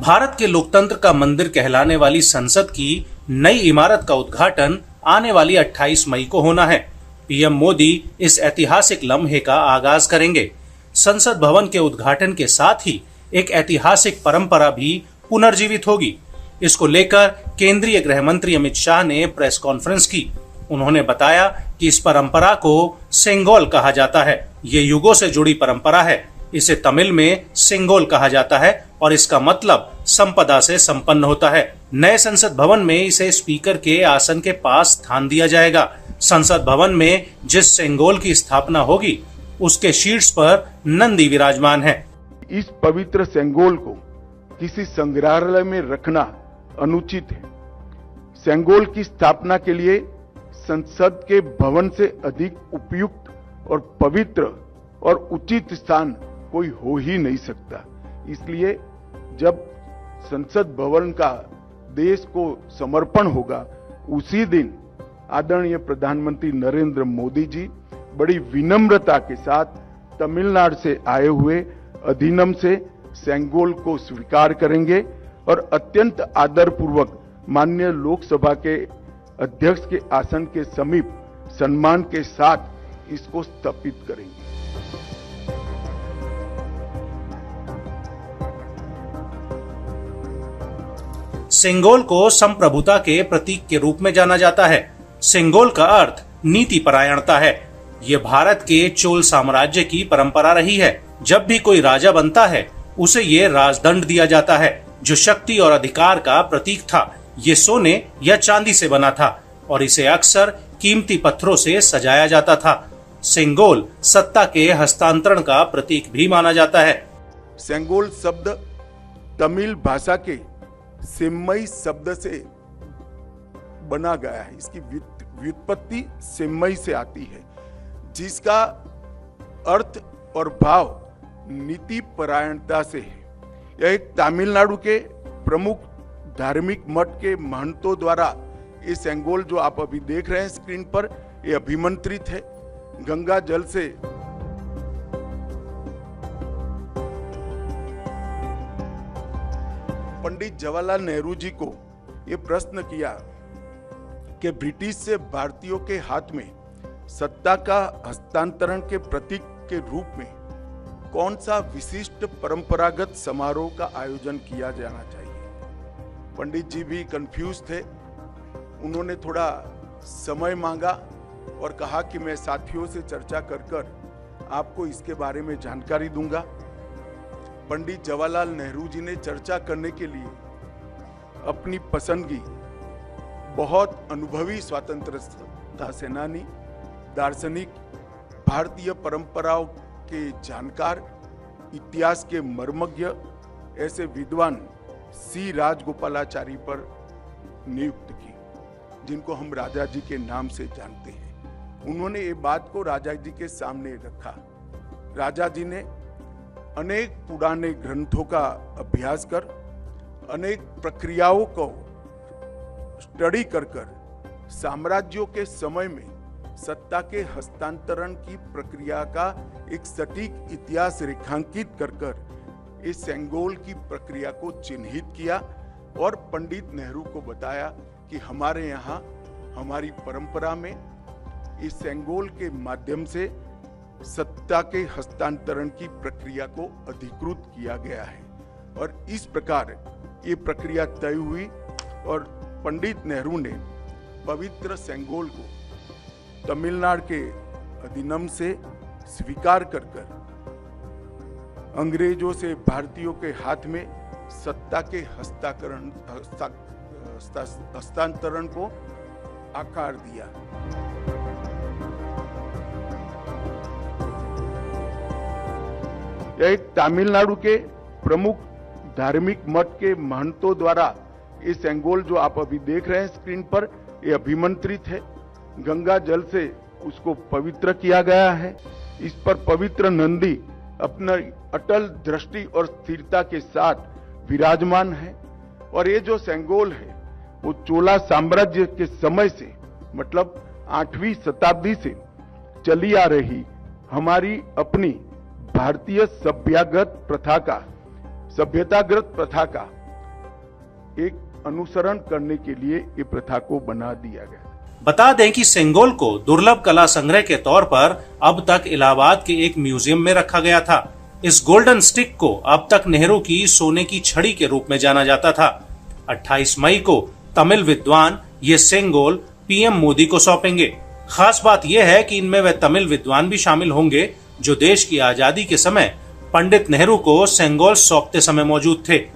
भारत के लोकतंत्र का मंदिर कहलाने वाली संसद की नई इमारत का उद्घाटन आने वाली 28 मई को होना है। पीएम मोदी इस ऐतिहासिक लम्हे का आगाज करेंगे। संसद भवन के उद्घाटन के साथ ही एक ऐतिहासिक परंपरा भी पुनर्जीवित होगी। इसको लेकर केंद्रीय गृह मंत्री अमित शाह ने प्रेस कॉन्फ्रेंस की। उन्होंने बताया कि इस परंपरा को सेंगोल कहा जाता है। ये युगों से जुड़ी परंपरा है। इसे तमिल में सेंगोल कहा जाता है और इसका मतलब संपदा से संपन्न होता है। नए संसद भवन में इसे स्पीकर के आसन के पास स्थान दिया जाएगा। संसद भवन में जिस सेंगोल की स्थापना होगी उसके शीर्ष पर नंदी विराजमान है। इस पवित्र सेंगोल को किसी संग्रहालय में रखना अनुचित है। सेंगोल की स्थापना के लिए संसद के भवन से अधिक उपयुक्त और पवित्र और उचित स्थान कोई हो ही नहीं सकता। इसलिए जब संसद भवन का देश को समर्पण होगा उसी दिन आदरणीय प्रधानमंत्री नरेंद्र मोदी जी बड़ी विनम्रता के साथ तमिलनाडु से आए हुए अधिनम से सेंगोल को स्वीकार करेंगे और अत्यंत आदरपूर्वक माननीय लोकसभा के अध्यक्ष के आसन के समीप सम्मान के साथ इसको स्थापित करेंगे। सेंगोल को संप्रभुता के प्रतीक के रूप में जाना जाता है। सेंगोल का अर्थ नीति परायणता है। ये भारत के चोल साम्राज्य की परंपरा रही है। जब भी कोई राजा बनता है उसे ये राजदंड दिया जाता है जो शक्ति और अधिकार का प्रतीक था। ये सोने या चांदी से बना था और इसे अक्सर कीमती पत्थरों से सजाया जाता था। सेंगोल सत्ता के हस्तांतरण का प्रतीक भी माना जाता है। सेंगोल शब्द तमिल भाषा के सेम्मई शब्द से बना गया है। इसकी व्युत्पत्ति सेम्मई से आती है जिसका अर्थ और भाव नीति परायणता से है। यह एक तमिलनाडु के प्रमुख धार्मिक मठ के महंतों द्वारा ये सेंगोल जो आप अभी देख रहे हैं स्क्रीन पर, ये अभिमंत्रित है। गंगा जल से पंडित जवाहरलाल नेहरू जी को ये प्रश्न किया कि ब्रिटिश से भारतीयों के हाथ में सत्ता का हस्तांतरण के प्रतीक के रूप में कौन सा विशिष्ट परंपरागत समारोह का आयोजन किया जाना चाहिए। पंडित जी भी कंफ्यूज थे। उन्होंने थोड़ा समय मांगा और कहा कि मैं साथियों से चर्चा कर आपको इसके बारे में जानकारी दूंगा। पंडित जवाहरलाल नेहरू जी ने चर्चा करने के लिए अपनी पसंदगी बहुत अनुभवी स्वतंत्रता सेनानी, दार्शनिक, भारतीय परंपराओं के जानकार, इतिहास के मर्मज्ञ ऐसे विद्वान सी राजगोपालाचारी पर नियुक्त की, जिनको हम राजा जी के नाम से जानते हैं। उन्होंने ये बात को राजा जी के सामने रखा। राजा जी ने अनेक पुराने ग्रंथों का अभ्यास कर, अनेक प्रक्रियाओं को स्टडी कर साम्राज्यों के समय में सत्ता के हस्तांतरण की प्रक्रिया का एक सटीक इतिहास रेखांकित कर इस सेंगोल की प्रक्रिया को चिन्हित किया और पंडित नेहरू को बताया कि हमारे यहाँ हमारी परंपरा में इस सेंगोल के माध्यम से सत्ता के हस्तांतरण की प्रक्रिया को अधिकृत किया गया है। और इस प्रकार ये प्रक्रिया तय हुई और पंडित नेहरू ने पवित्र सेंगोल को तमिलनाडु के अधिनम से स्वीकार कर अंग्रेजों से भारतीयों के हाथ में सत्ता के हस्तांतरण को आकार दिया। यह एक तमिलनाडु के प्रमुख धार्मिक मठ के महंतों द्वारा ये सेंगोल जो आप अभी देख रहे हैं स्क्रीन पर, ये अभिमंत्रित है। गंगा जल से उसको पवित्र किया गया है। इस पर पवित्र नंदी अपना अटल दृष्टि और स्थिरता के साथ विराजमान है। और ये जो सेंगोल है वो चोला साम्राज्य के समय से, मतलब 8वीं शताब्दी से चली आ रही हमारी अपनी भारतीय सभ्यतागत प्रथा का एक अनुसरण करने के लिए ये प्रथा को बना दिया गया। बता दें कि सेंगोल को दुर्लभ कला संग्रह के तौर पर अब तक इलाहाबाद के एक म्यूजियम में रखा गया था। इस गोल्डन स्टिक को अब तक नेहरू की सोने की छड़ी के रूप में जाना जाता था। 28 मई को तमिल विद्वान ये सेंगोल पीएम मोदी को सौंपेंगे। खास बात यह है कि इनमें वे तमिल विद्वान भी शामिल होंगे जो देश की आजादी के समय पंडित नेहरू को सेंगोल सौंपते समय मौजूद थे।